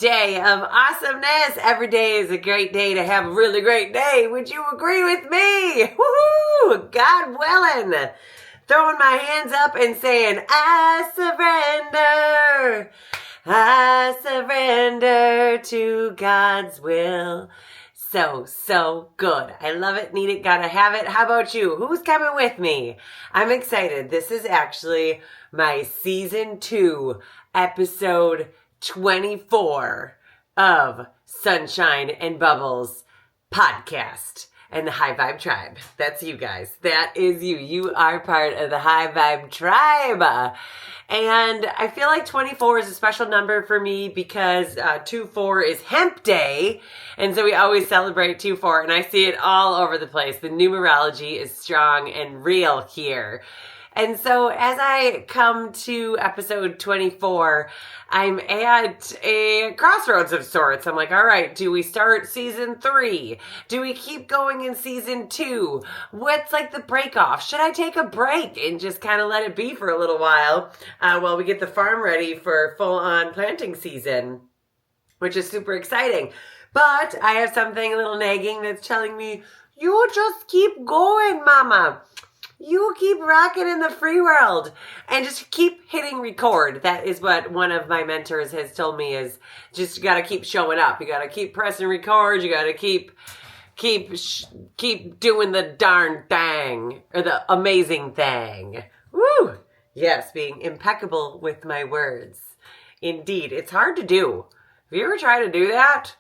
day of awesomeness. Every day is a great day to have a really great day. Would you agree with me? Woohoo! God willing. Throwing my hands up and saying, I surrender. I surrender to God's will. So good. I love it, need it, gotta have it. How about you? Who's coming with me? I'm excited. This is actually my season 2, episode 24 of Sunshine and Bubbles podcast and the High Vibe Tribe. That's you guys. That is you. You are part of the High Vibe Tribe. And I feel like 24 is a special number for me because 2-4 is Hemp Day. And so we always celebrate 2-4. And I see it all over the place. The numerology is strong and real here. And so as I come to episode 24, I'm at a crossroads of sorts. I'm like, all right, do we start season 3? Do we keep going in season 2? What's like the break off? Should I take a break and just kind of let it be for a little while while we get the farm ready for full on planting season, which is super exciting. But I have something a little nagging that's telling me, you just keep going, mama. You keep rocking in the free world and just keep hitting record. That is what one of my mentors has told me is just you got to keep showing up. You got to keep pressing record. You got to keep doing the darn thing or the amazing thing. Woo! Yes, being impeccable with my words. Indeed, it's hard to do. Have you ever tried to do that?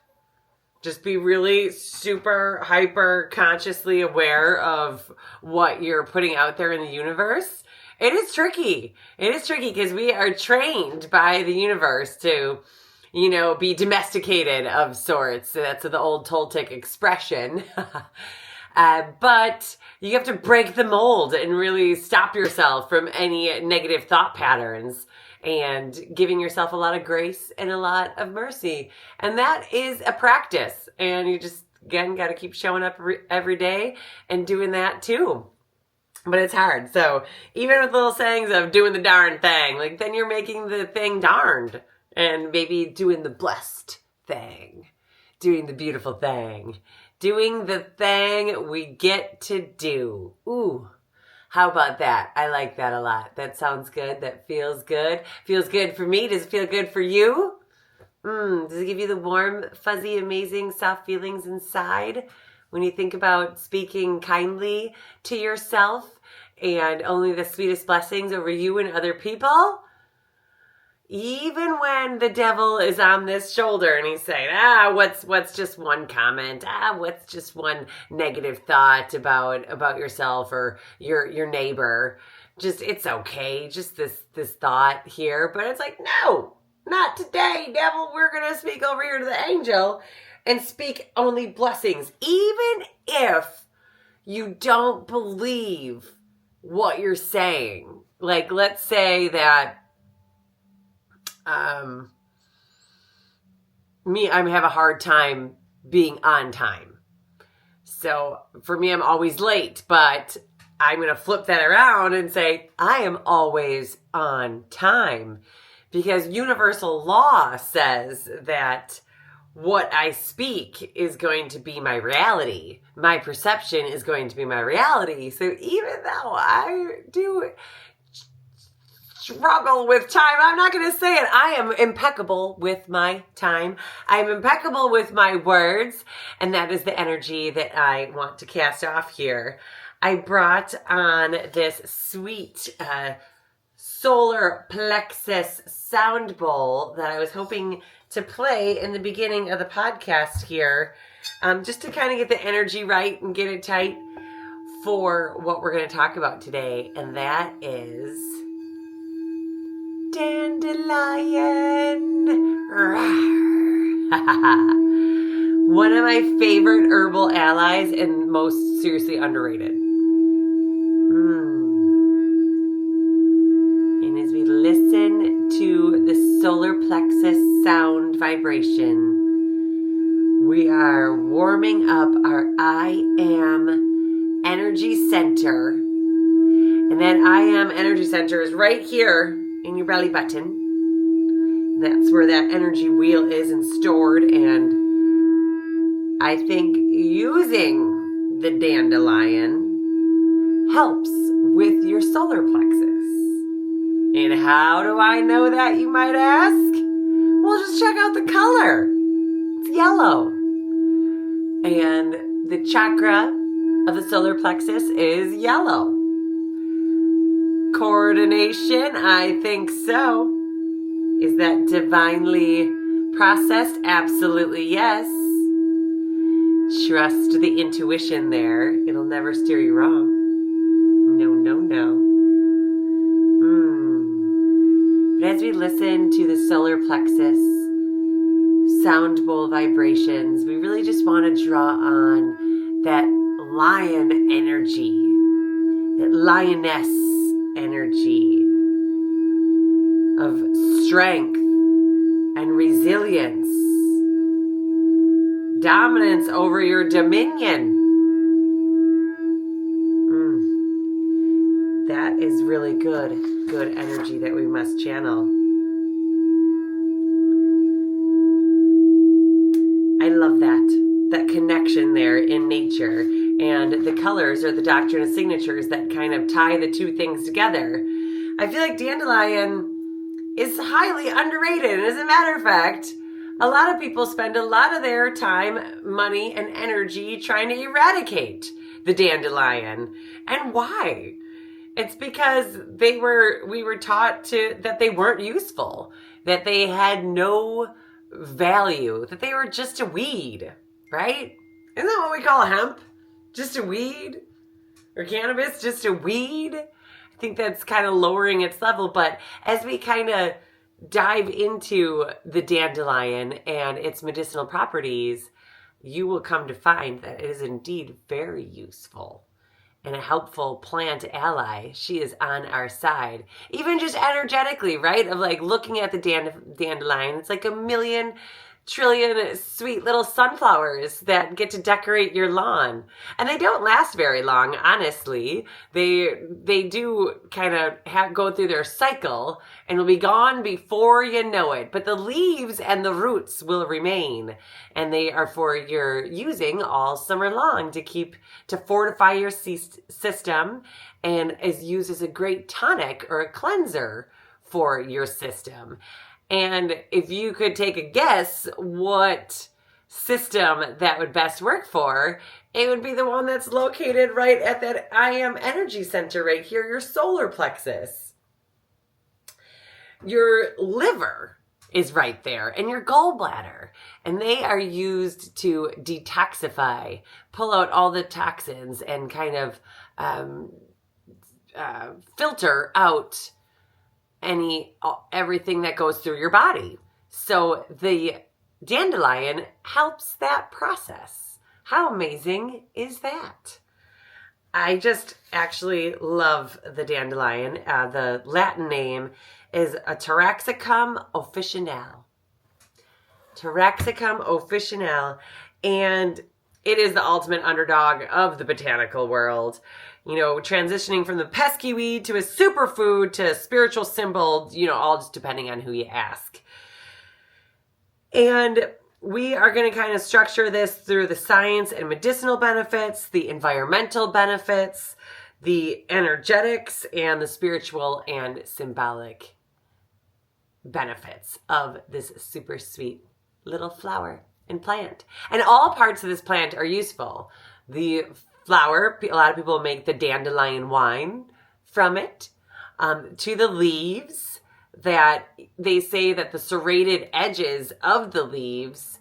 Just be really super hyper consciously aware of what you're putting out there in the universe. It is tricky. It is tricky because we are trained by the universe to, be domesticated of sorts. So that's the old Toltec expression. But you have to break the mold and really stop yourself from any negative thought patterns and giving yourself a lot of grace and a lot of mercy. And that is a practice. And you just, again, got to keep showing up every day and doing that too. But it's hard. So even with little sayings of doing the darn thing, like then you're making the thing darned and maybe doing the blessed thing, doing the beautiful thing, doing the thing we get to do. Ooh. How about that? I like that a lot. That sounds good. That feels good. Feels good for me. Does it feel good for you? Does it give you the warm, fuzzy, amazing, soft feelings inside when you think about speaking kindly to yourself and only the sweetest blessings over you and other people? Even when the devil is on this shoulder and he's saying, what's just one comment? What's just one negative thought about yourself or your neighbor? Just, it's okay. Just this thought here. But it's like, no, not today, devil. We're going to speak over here to the angel and speak only blessings. Even if you don't believe what you're saying. Like, let's say that I have a hard time being on time. So for me, I'm always late, but I'm going to flip that around and say, I am always on time because universal law says that what I speak is going to be my reality. My perception is going to be my reality. So even though I do struggle with time, I'm not going to say it. I am impeccable with my time. I'm impeccable with my words. And that is the energy that I want to cast off here. I brought on this sweet solar plexus sound bowl that I was hoping to play in the beginning of the podcast here, just to kind of get the energy right and get it tight for what we're going to talk about today. And that is dandelion. One of my favorite herbal allies and most seriously underrated. And as we listen to the solar plexus sound vibration, we are warming up our I am energy center. And that I am energy center is right here in your belly button. That's where that energy wheel is and stored. And I think using the dandelion helps with your solar plexus. And how do I know that, you might ask? Well, just check out the color. It's yellow. And the chakra of the solar plexus is yellow. Coordination, I think so. Is that divinely processed? Absolutely yes. Trust the intuition there. It'll never steer you wrong. No, no, no. But as we listen to the solar plexus sound bowl vibrations, we really just want to draw on that lion energy, that lioness energy of strength and resilience, dominance over your dominion. That is really good energy that we must channel. I love that connection there in nature. And the colors are the doctrine of signatures that kind of tie the two things together. I feel like dandelion is highly underrated. And as a matter of fact, a lot of people spend a lot of their time, money, and energy trying to eradicate the dandelion. And why? It's because we were taught that they weren't useful, that they had no value, that they were just a weed, right? Isn't that what we call hemp? Just a weed? Or cannabis, just a weed? I think that's kind of lowering its level, but as we kind of dive into the dandelion and its medicinal properties, you will come to find that it is indeed very useful and a helpful plant ally. She is on our side, even just energetically, right? Of like looking at the dandelion, it's like 1,000,000,000,000 sweet little sunflowers that get to decorate your lawn. And they don't last very long, honestly. They do kind of go through their cycle and will be gone before you know it. But the leaves and the roots will remain. And they are for your using all summer long to fortify your system, and is used as a great tonic or a cleanser for your system. And if you could take a guess what system that would best work for, it would be the one that's located right at that I am energy center right here, your solar plexus. Your liver is right there, and your gallbladder. And they are used to detoxify, pull out all the toxins, and kind of filter out everything that goes through your body. So the dandelion helps that process. How amazing is that? I just actually love the dandelion. The Latin name is a Taraxacum officinale. Taraxacum officinale. And it is the ultimate underdog of the botanical world. You know, transitioning from the pesky weed to a superfood to a spiritual symbol, all just depending on who you ask. And we are going to kind of structure this through the science and medicinal benefits, the environmental benefits, the energetics, and the spiritual and symbolic benefits of this super sweet little flower and plant. And all parts of this plant are useful. The flower, a lot of people make the dandelion wine from it, to the leaves, that they say that the serrated edges of the leaves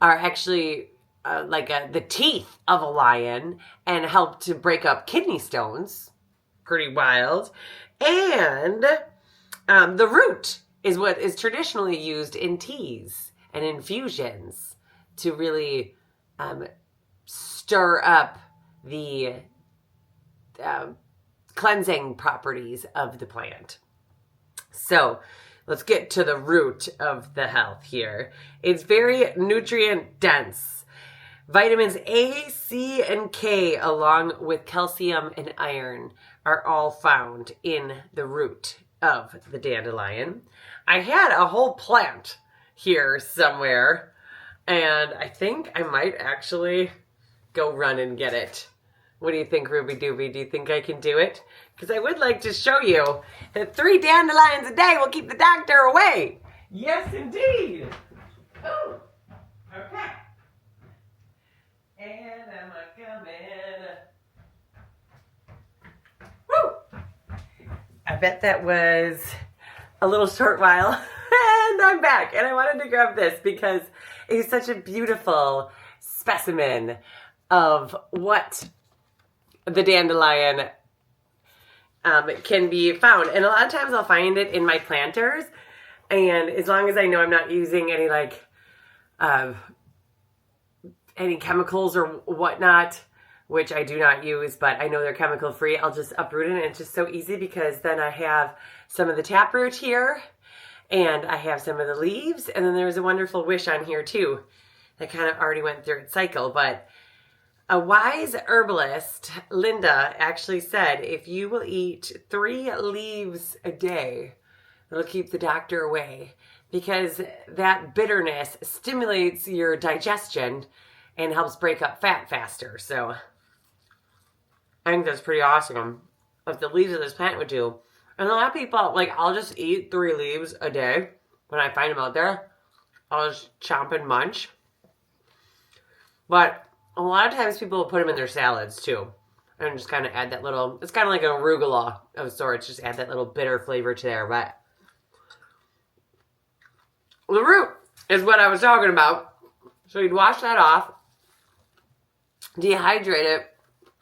are actually the teeth of a lion and help to break up kidney stones. Pretty wild. And the root is what is traditionally used in teas and infusions to really stir up the cleansing properties of the plant. So let's get to the root of the health here. It's very nutrient dense. Vitamins A, C, and K, along with calcium and iron, are all found in the root of the dandelion. I had a whole plant here somewhere, and I think I might actually go run and get it. What do you think, Ruby Dooby? Do you think I can do it? Because I would like to show you that 3 dandelions a day will keep the doctor away. Yes, indeed. Oh, okay. And I'm coming. Woo! I bet that was a little short while. And I'm back. And I wanted to grab this because it's such a beautiful specimen of what the dandelion can be found. And a lot of times I'll find it in my planters. And as long as I know I'm not using any any chemicals or whatnot, which I do not use, but I know they're chemical free, I'll just uproot it. And it's just so easy because then I have some of the taproot here and I have some of the leaves. And then there's a wonderful wish on here too that kind of already went through its cycle. But a wise herbalist, Linda, actually said, if you will eat 3 leaves a day, it'll keep the doctor away, because that bitterness stimulates your digestion and helps break up fat faster. So I think that's pretty awesome what the leaves of this plant would do. And a lot of people, like, I'll just eat 3 leaves a day when I find them out there. I'll just chomp and munch. But a lot of times people will put them in their salads too. And just kind of add that little, it's kind of like an arugula of sorts. Just add that little bitter flavor to there. But the root is what I was talking about. So you'd wash that off, dehydrate it,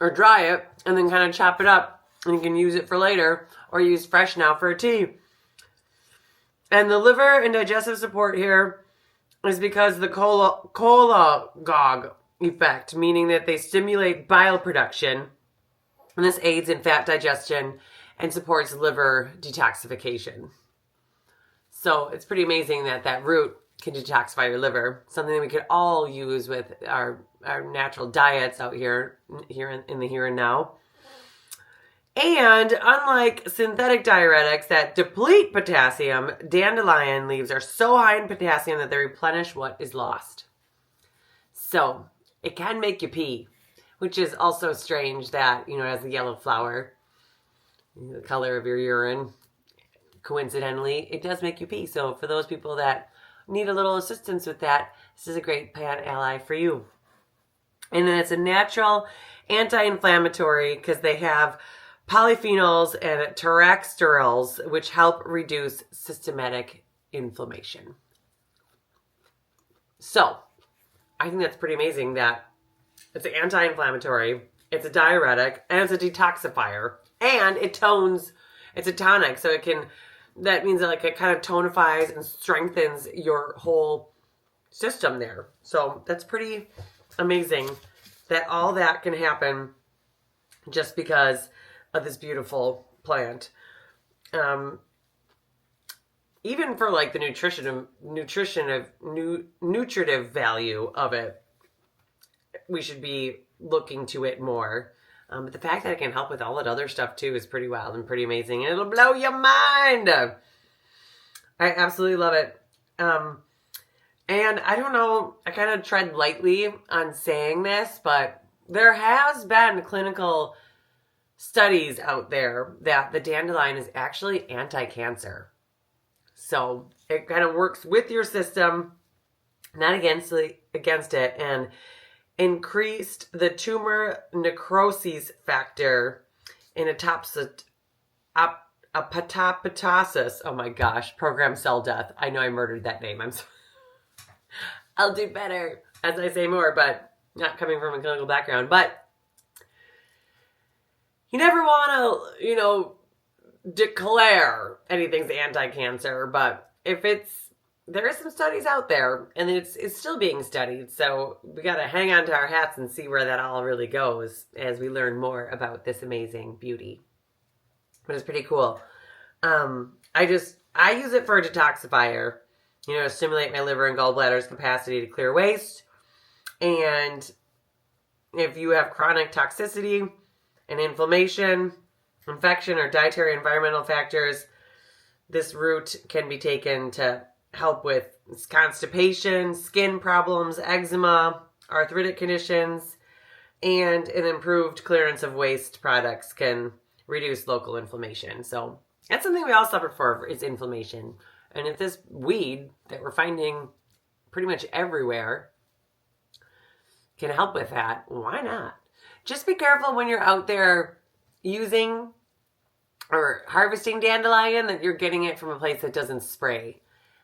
or dry it, and then kind of chop it up. And you can use it for later, or use fresh now for a tea. And the liver and digestive support here is because of the cholagogue effect, meaning that they stimulate bile production, and this aids in fat digestion and supports liver detoxification. So it's pretty amazing that that root can detoxify your liver, something that we could all use with our natural diets out here in the here and now. And unlike synthetic diuretics that deplete potassium, dandelion leaves are so high in potassium that they replenish what is lost. So it can make you pee, which is also strange that, it has a yellow flower, the color of your urine. Coincidentally, it does make you pee. So for those people that need a little assistance with that, this is a great plant ally for you. And then it's a natural anti-inflammatory because they have polyphenols and terexterols, which help reduce systemic inflammation. So I think that's pretty amazing that it's an anti-inflammatory, it's a diuretic, and it's a detoxifier. And it tones, it's a tonic, so that means that it kind of tonifies and strengthens your whole system there. So that's pretty amazing that all that can happen just because of this beautiful plant. Even for the nutritive value of it, we should be looking to it more. But the fact that it can help with all that other stuff too is pretty wild and pretty amazing. And it'll blow your mind. I absolutely love it. And I don't know, I kind of tread lightly on saying this, but there has been clinical studies out there that the dandelion is actually anti-cancer. So it kind of works with your system, not against it, and increased the tumor necrosis factor in apoptosis. Oh my gosh, programmed cell death. I know I murdered that name. I'll do better as I say more, but not coming from a clinical background. But you never want to, declare anything's anti-cancer, but there are some studies out there, and it's still being studied, so we got to hang on to our hats and see where that all really goes as we learn more about this amazing beauty. But it's pretty cool. I use it for a detoxifier, to stimulate my liver and gallbladder's capacity to clear waste. And if you have chronic toxicity and inflammation, infection, or dietary environmental factors, This root can be taken to help with constipation, skin problems, eczema, arthritic conditions, and an improved clearance of waste products can reduce local inflammation. So that's something we all suffer for, is inflammation. And if this weed that we're finding pretty much everywhere can help with that, why not? Just be careful when you're out there using or harvesting dandelion that you're getting it from a place that doesn't spray.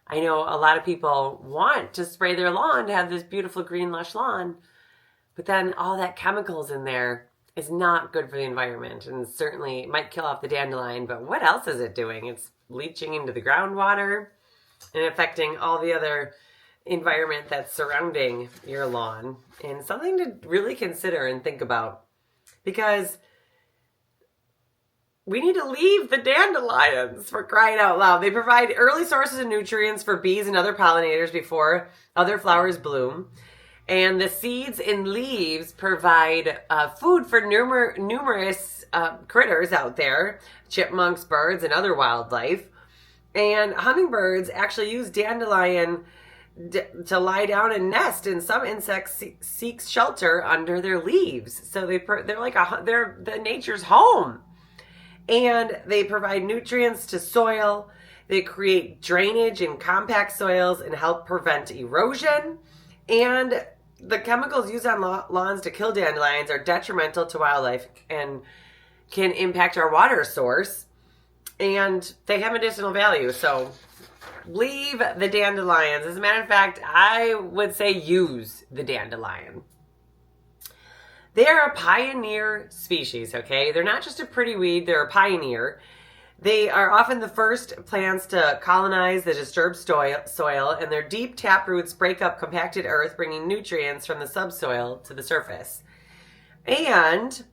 I know a lot of people want to spray their lawn to have this beautiful green lush lawn, but then all that chemicals in there is not good for the environment, and certainly might kill off the dandelion, but what else is it doing? It's leaching into the groundwater and affecting all the other environment that's surrounding your lawn, and something to really consider and think about, because we need to leave the dandelions, for crying out loud. They provide early sources of nutrients for bees and other pollinators before other flowers bloom. And the seeds and leaves provide food for numerous critters out there, chipmunks, birds, and other wildlife. And hummingbirds actually use dandelion to lie down and nest, and some insects seek shelter under their leaves. So they're like they're the nature's home. And they provide nutrients to soil. They create drainage in compact soils and help prevent erosion. And the chemicals used on lawns to kill dandelions are detrimental to wildlife and can impact our water source. And they have medicinal value. So leave the dandelions. As a matter of fact, I would say use the dandelion. They are a pioneer species, okay? They're not just a pretty weed, they're a pioneer. They are often the first plants to colonize the disturbed soil, and their deep tap roots break up compacted earth, bringing nutrients from the subsoil to the surface. And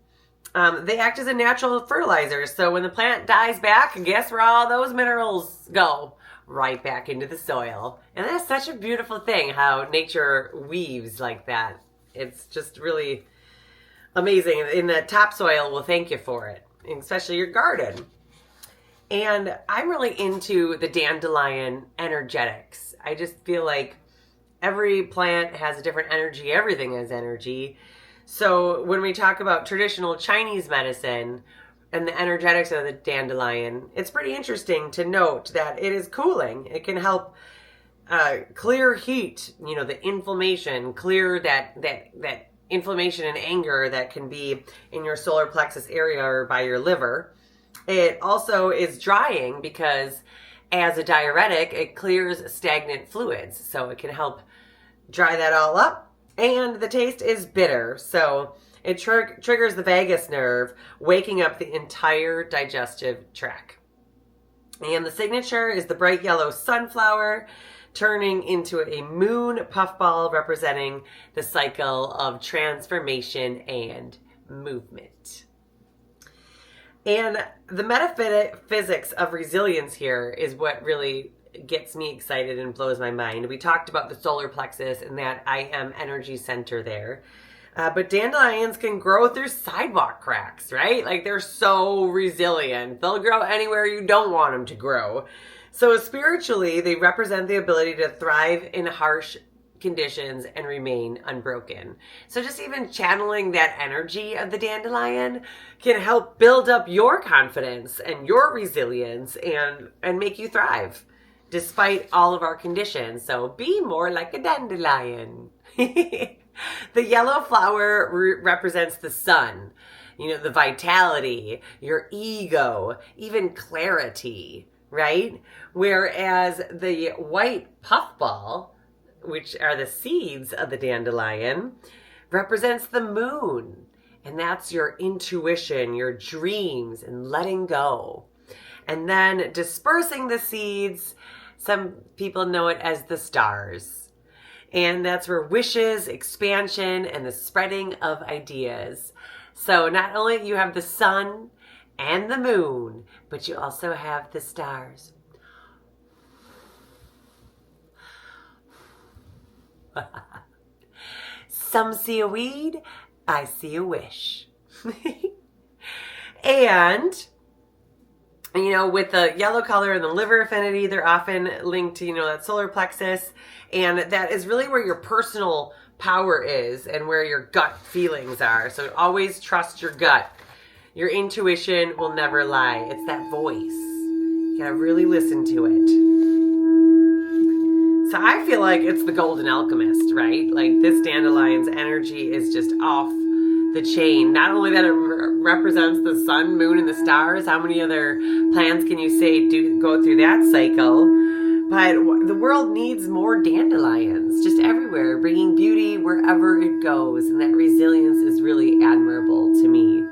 they act as a natural fertilizer, so when the plant dies back, guess where all those minerals go? Right back into the soil. And that's such a beautiful thing, how nature weaves like that. It's just really amazing. And the topsoil will thank you for it, especially your garden. And I'm really into the dandelion energetics. I just feel like every plant has a different energy. Everything has energy. So when we talk about traditional Chinese medicine and the energetics of the dandelion, it's pretty interesting to note that it is cooling. It can help clear heat, the inflammation, clear that inflammation and anger that can be in your solar plexus area or by your liver. It also is drying because as a diuretic, it clears stagnant fluids. So it can help dry that all up. And the taste is bitter. So it triggers the vagus nerve, waking up the entire digestive tract. And the signature is the bright yellow sunflower, turning into a moon puffball representing the cycle of transformation and movement. And the metaphysics of resilience here is what really gets me excited and blows my mind. We talked about the solar plexus and that I am energy center there. But dandelions can grow through sidewalk cracks, right? Like, they're so resilient. They'll grow anywhere you don't want them to grow. So spiritually, they represent the ability to thrive in harsh conditions and remain unbroken. So just even channeling that energy of the dandelion can help build up your confidence and your resilience and make you thrive despite all of our conditions. So be more like a dandelion. The yellow flower represents the sun, the vitality, your ego, even clarity, right? Whereas the white puffball, which are the seeds of the dandelion, represents the moon. And that's your intuition, your dreams, and letting go. And then dispersing the seeds, some people know it as the stars. And that's where wishes, expansion, and the spreading of ideas. So not only you have the sun and the moon, but you also have the stars. Some see a weed, I see a wish. And you know, with the yellow color and the liver affinity, they're often linked to, you know, that solar plexus. And that is really where your personal power is and where your gut feelings are. So always trust your gut. Your intuition will never lie. It's that voice. You gotta really listen to it. So I feel like it's the golden alchemist, right? Like this dandelion's energy is just off the chain. Not only that it represents the sun, moon, and the stars. How many other plants can you say go through that cycle? But the world needs more dandelions just everywhere, bringing beauty wherever it goes. And that resilience is really admirable to me.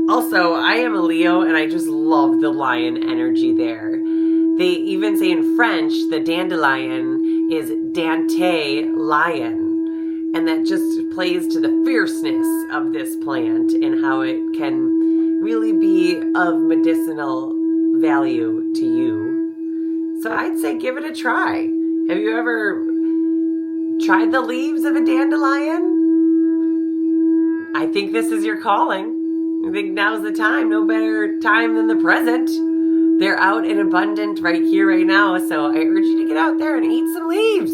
Also, I am a Leo and I just love the lion energy there. They even say in French, the dandelion is dandelion. And that just plays to the fierceness of this plant and how it can really be of medicinal value to you. So I'd say give it a try. Have you ever tried the leaves of a dandelion? I think this is your calling. I think now's the time. No better time than the present. They're out and abundant right here, right now. So I urge you to get out there and eat some leaves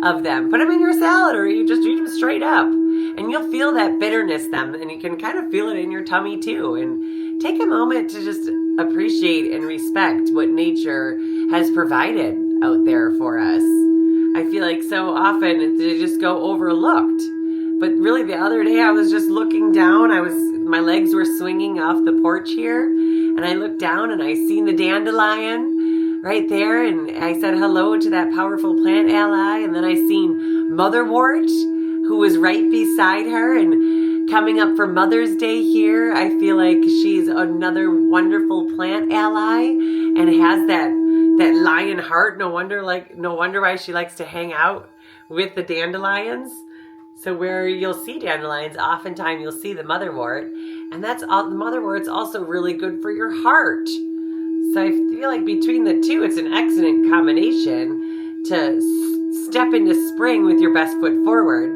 of them. Put them in your salad, or you just eat them straight up. And you'll feel that bitterness then, and you can kind of feel it in your tummy too. And take a moment to just appreciate and respect what nature has provided out there for us. I feel like so often they just go overlooked. But really the other day I was just looking down. My legs were swinging off the porch here, and I looked down and I seen the dandelion right there, and I said hello to that powerful plant ally, and then I seen motherwort, who was right beside her, and coming up for Mother's Day here, I feel like she's another wonderful plant ally and has that lion heart. No wonder why she likes to hang out with the dandelions. So where you'll see dandelions, oftentimes you'll see the motherwort, and the motherwort's also really good for your heart. So I feel like between the two, it's an excellent combination to step into spring with your best foot forward.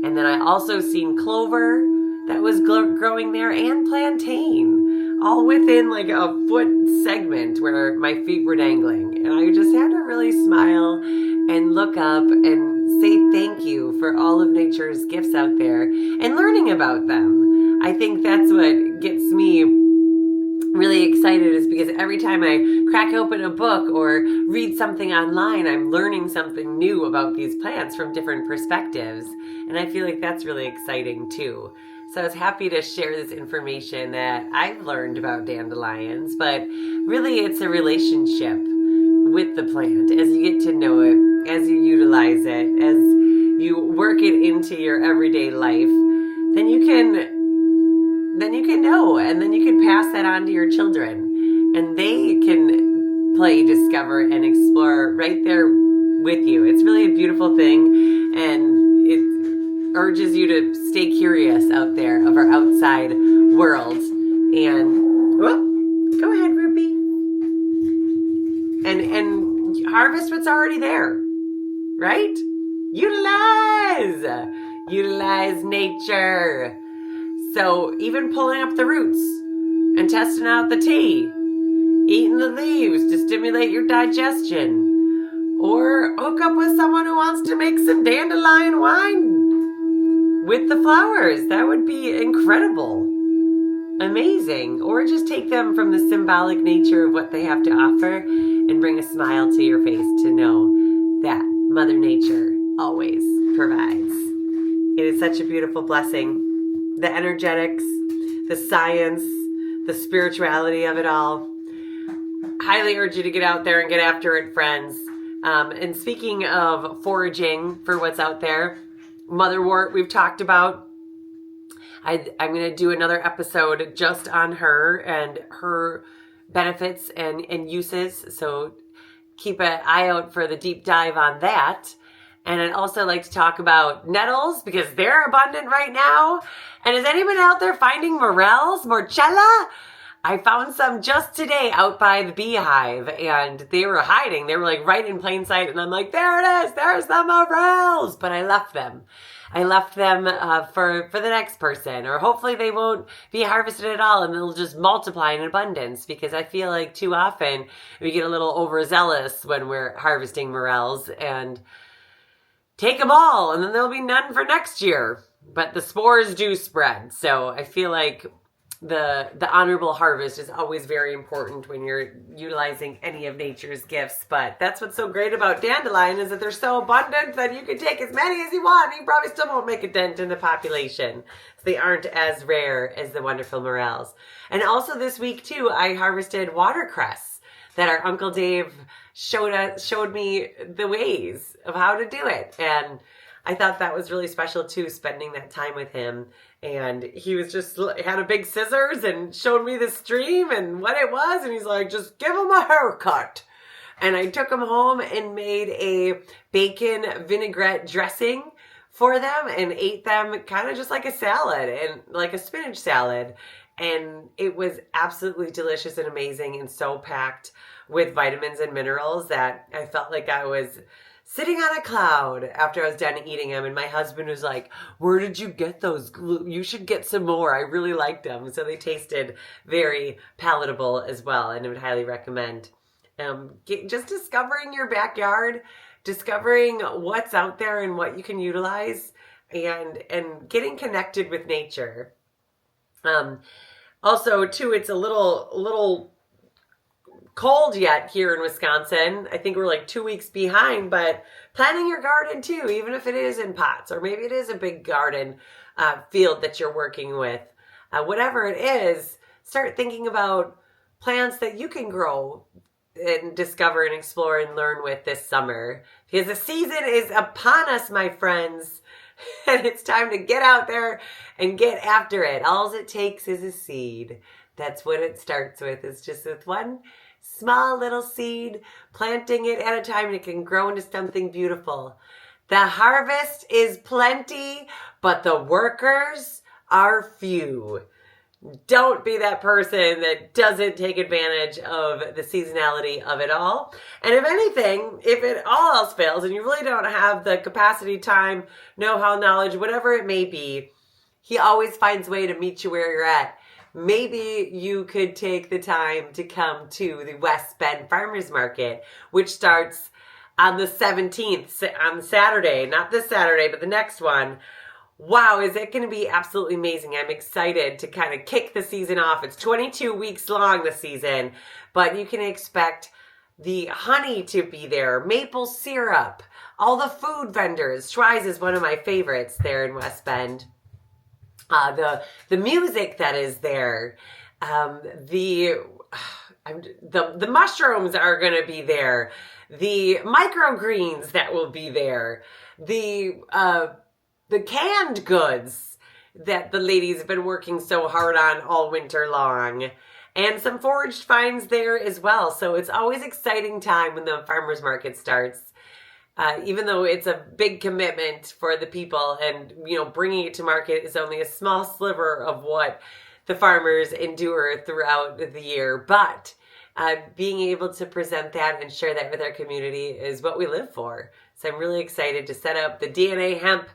And then I also seen clover that was growing there, and plantain, all within like a foot segment where my feet were dangling. And I just had to really smile and look up and say thank you for all of nature's gifts out there and learning about them. I think that's what gets me really excited, is because every time I crack open a book or read something online, I'm learning something new about these plants from different perspectives. And I feel like that's really exciting too. So I was happy to share this information that I've learned about dandelions, but really it's a relationship with the plant as you get to know it, as you utilize it, as you work it into your everyday life, then you can know, and then you can pass that on to your children, and they can play, discover, and explore right there with you. It's really a beautiful thing, and it urges you to stay curious out there of our outside world. And go ahead, Ruby, and harvest what's already there, right? Utilize nature. So even pulling up the roots and testing out the tea, eating the leaves to stimulate your digestion, or hook up with someone who wants to make some dandelion wine with the flowers. That would be incredible. Amazing. Or just take them from the symbolic nature of what they have to offer and bring a smile to your face to know that Mother Nature always provides. It is such a beautiful blessing. The energetics, the science, the spirituality of it all. Highly urge you to get out there and get after it, friends. And speaking of foraging for what's out there, motherwort we've talked about. I'm going to do another episode just on her and her benefits and uses. So keep an eye out for the deep dive on that. And I'd also like to talk about nettles, because they're abundant right now. And is anyone out there finding morels, morchella? I found some just today out by the beehive, and they were hiding. They were like right in plain sight, and I'm like, there it is. There's the morels. But I left them. I left them for the next person, or hopefully they won't be harvested at all, and they'll just multiply in abundance, because I feel like too often we get a little overzealous when we're harvesting morels and take them all, and then there'll be none for next year. But the spores do spread, so I feel like the honorable harvest is always very important when you're utilizing any of nature's gifts. But that's what's so great about dandelion, is that they're so abundant that you can take as many as you want, and you probably still won't make a dent in the population. So they aren't as rare as the wonderful morels. And also this week too, I harvested watercress that our Uncle Dave showed me the ways of how to do it. And I thought that was really special too, spending that time with him. And he was had a big scissors and showed me the stream and what it was. And he's like, just give him a haircut. And I took him home and made a bacon vinaigrette dressing for them and ate them kind of just like a salad, and like a spinach salad. And it was absolutely delicious and amazing, and so packed with vitamins and minerals that I felt like I was sitting on a cloud after I was done eating them. And my husband was like, where did you get those? You should get some more. I really liked them. So they tasted very palatable as well, and I would highly recommend just discovering your backyard, discovering what's out there and what you can utilize, and getting connected with nature. Also too, it's a little cold yet here in Wisconsin. I think we're like 2 weeks behind, but planting your garden too, even if it is in pots, or maybe it is a big garden field that you're working with. Whatever it is, start thinking about plants that you can grow and discover and explore and learn with this summer. Because the season is upon us, my friends. And it's time to get out there and get after it. All it takes is a seed. That's what it starts with. It's just with one small little seed, planting it at a time, and it can grow into something beautiful. The harvest is plenty, but the workers are few. Don't be that person that doesn't take advantage of the seasonality of it all. And if anything, if it all else fails and you really don't have the capacity, time, know-how, knowledge, whatever it may be, he always finds a way to meet you where you're at. Maybe you could take the time to come to the West Bend Farmers Market, which starts on the 17th, on Saturday. Not this Saturday, but the next one. Wow, is it going to be absolutely amazing. I'm excited to kind of kick the season off. It's 22 weeks long, the season, but you can expect the honey to be there, maple syrup, all the food vendors. Schweiss is one of my favorites there in West Bend. The music that is there, the mushrooms are going to be there, the microgreens that will be there, the canned goods that the ladies have been working so hard on all winter long, and some foraged finds there as well. So it's always exciting time when the farmers market starts. Even though it's a big commitment for the people, and bringing it to market is only a small sliver of what the farmers endure throughout the year. But being able to present that and share that with our community is what we live for. So I'm really excited to set up the DNA Hemp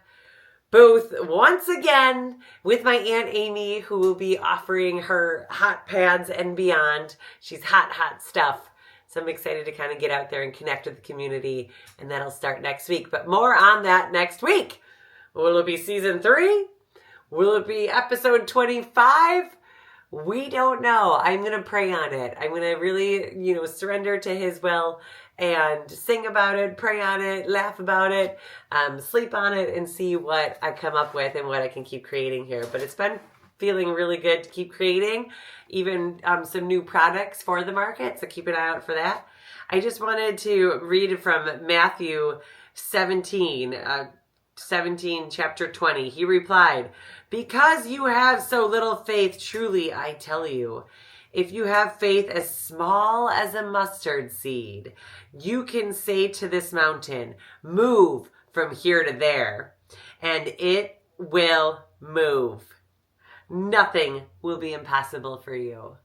booth once again with my Aunt Amy, who will be offering her hot pads and beyond. She's hot stuff. So I'm excited to kind of get out there and connect with the community, and that'll start next week. But more on that next week. Will it be season 3? Will it be episode 25? We don't know. I'm going to pray on it. I'm going to really, surrender to his will and sing about it, pray on it, laugh about it, sleep on it, and see what I come up with and what I can keep creating here. But it's been feeling really good to keep creating, even some new products for the market, so keep an eye out for that. I just wanted to read from Matthew 17, chapter 20. He replied, "Because you have so little faith, truly I tell you, if you have faith as small as a mustard seed, you can say to this mountain, 'Move from here to there,' and it will move. Nothing will be impossible for you."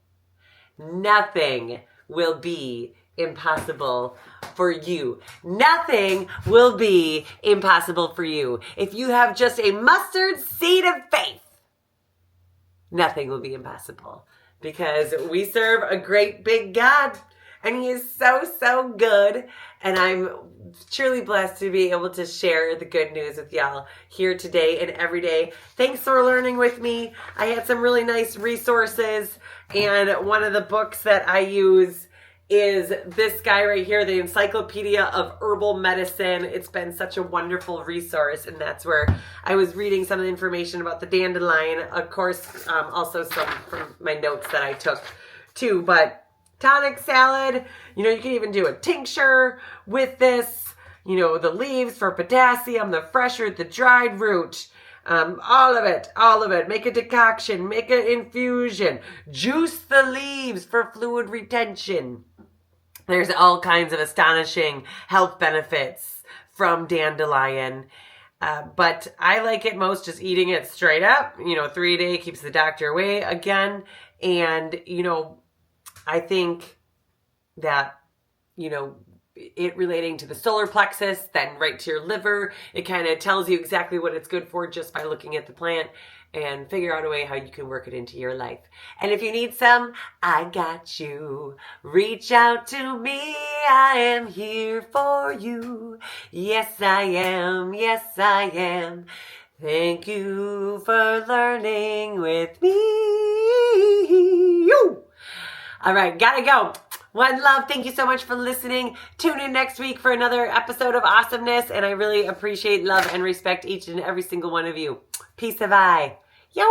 nothing will be impossible for you. Nothing will be impossible for you. If you have just a mustard seed of faith, nothing will be impossible, because we serve a great big God, and he is so, so good. And I'm truly blessed to be able to share the good news with y'all here today and every day. Thanks for learning with me. I had some really nice resources, and one of the books that I use is this guy right here, the Encyclopedia of Herbal Medicine. It's been such a wonderful resource, and that's where I was reading some of the information about the dandelion. Of course, also some from my notes that I took too, but tonic salad, you can even do a tincture with this, the leaves for potassium, the fresh root, the dried root, all of it. Make a decoction, make an infusion, juice the leaves for fluid retention. There's all kinds of astonishing health benefits from dandelion. But I like it most just eating it straight up. 3 a day keeps the doctor away again. And, I think that, it relating to the solar plexus, then right to your liver, it kind of tells you exactly what it's good for just by looking at the plant, and figure out a way how you can work it into your life. And if you need some, I got you. Reach out to me. I am here for you. Yes, I am. Yes, I am. Thank you for learning with me. All right, gotta go. One love. Thank you so much for listening. Tune in next week for another episode of awesomeness. And I really appreciate, love, and respect each and every single one of you. Peace of eye. Yo!